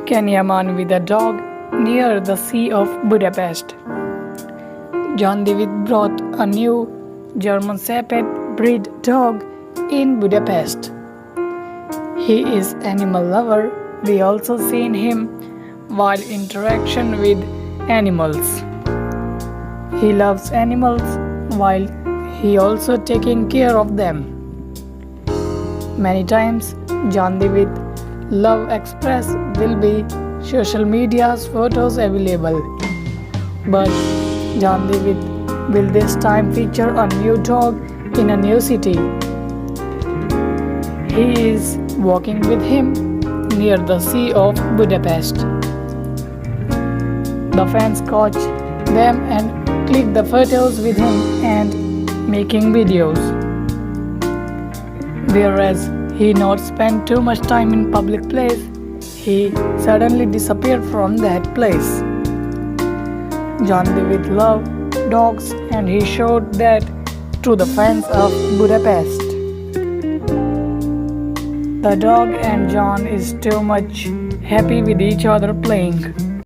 Can Yaman with a dog near the Sea of Budapest. John David brought a new German Shepherd breed dog in Budapest. He is animal lover. We also seen him while interaction with animals. He loves animals while he also taking care of them. Many times John David Love Express will be social media's photos available. But John David will this time feature a new dog in a new city. He is walking with him near the Sea of Budapest. The fans catch them and click the photos with him and making videos. Whereas he not spend too much time in public place, he suddenly disappeared from that place. John David loved dogs and he showed that to the fans of Budapest. The dog and John is too much happy with each other playing.